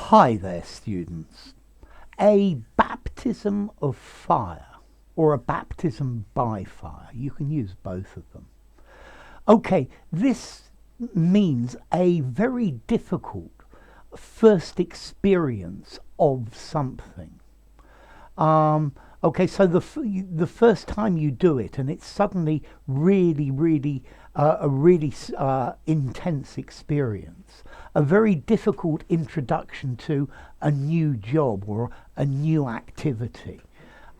Hi there, students. A baptism of fire or a baptism by fire. You can use both of them. Okay, this means a very difficult first experience of something. Okay, so the first time you do it, and it's suddenly really a really intense experience, a very difficult introduction to a new job or a new activity.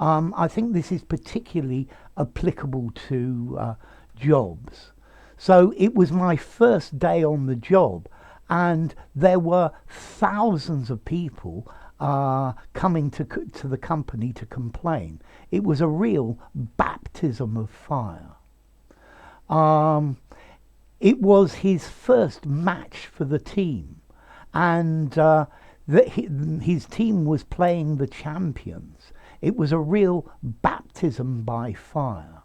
I think this is particularly applicable to jobs. So it was my first day on the job, and there were thousands of people coming to the company to complain. It was a real baptism of fire. It was his first match for the team, and his team was playing the champions. It was a real baptism by fire.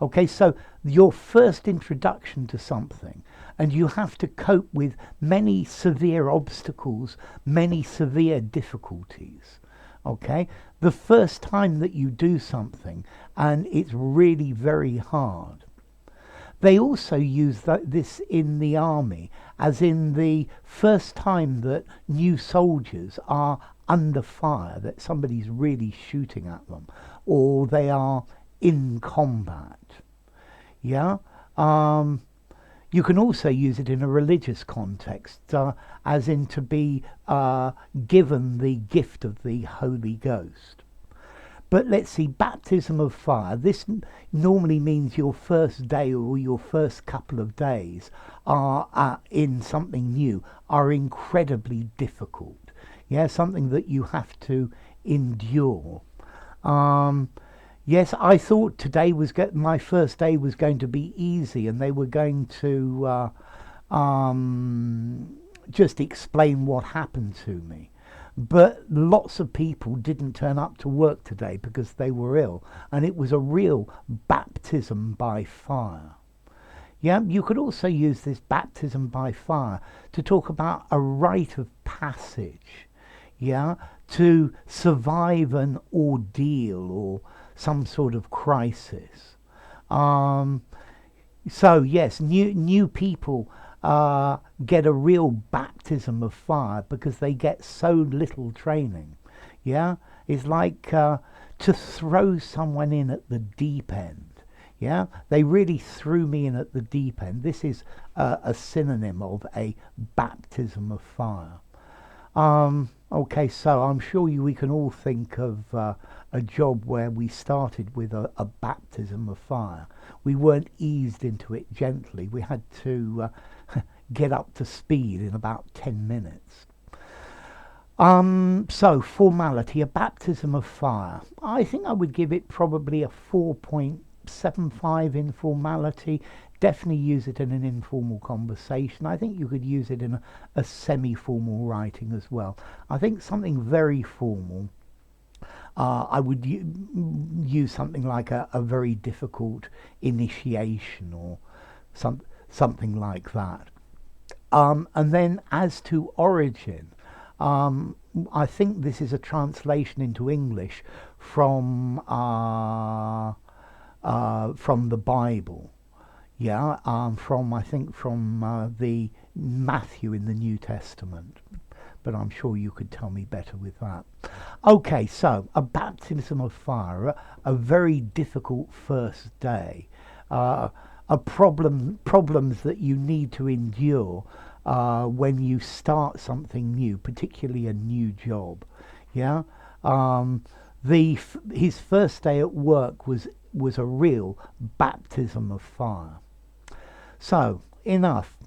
Okay, so your first introduction to something, and you have to cope with many severe obstacles, many severe difficulties. Okay, the first time that you do something, and it's really very hard. They also use this in the army, as in the first time that new soldiers are under fire, that somebody's really shooting at them, or they are in combat. Yeah. You can also use it in a religious context, as in to be given the gift of the Holy Ghost. But let's see, baptism of fire. This normally means your first day or your first couple of days are in something new, are incredibly difficult. Yeah, something that you have to endure. Yes, I thought today was my first day was going to be easy, and they were going to just explain what happened to me. But lots of people didn't turn up to work today because they were ill, and it was a real baptism by fire. Yeah, you could also use this baptism by fire to talk about a rite of passage, yeah, to survive an ordeal or some sort of crisis. So yes, new people get a real baptism of fire because they get so little training. Yeah, it's like to throw someone in at the deep end. Yeah, they really threw me in at the deep end. This is a synonym of a baptism of fire. Okay, so I'm sure we can all think of a job where we started with a baptism of fire. We weren't eased into it gently. We had to get up to speed in about 10 minutes. So formality, a baptism of fire. I think I would give it probably a 4.75 in formality. Definitely use it in an informal conversation. I think you could use it in a semi-formal writing as well. I think something very formal, I would use something like a very difficult initiation or something like that. And then as to origin, I think this is a translation into English from the Bible. Yeah, I think from the Matthew in the New Testament, but I'm sure you could tell me better with that. Okay, so a baptism of fire, a very difficult first day, problems that you need to endure when you start something new, particularly a new job. Yeah, his first day at work was a real baptism of fire. So, enough.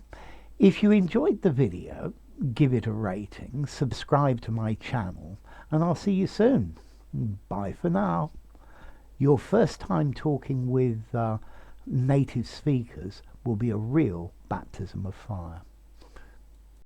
If you enjoyed the video, give it a rating, subscribe to my channel, and I'll see you soon. Bye for now. Your first time talking with native speakers will be a real baptism of fire.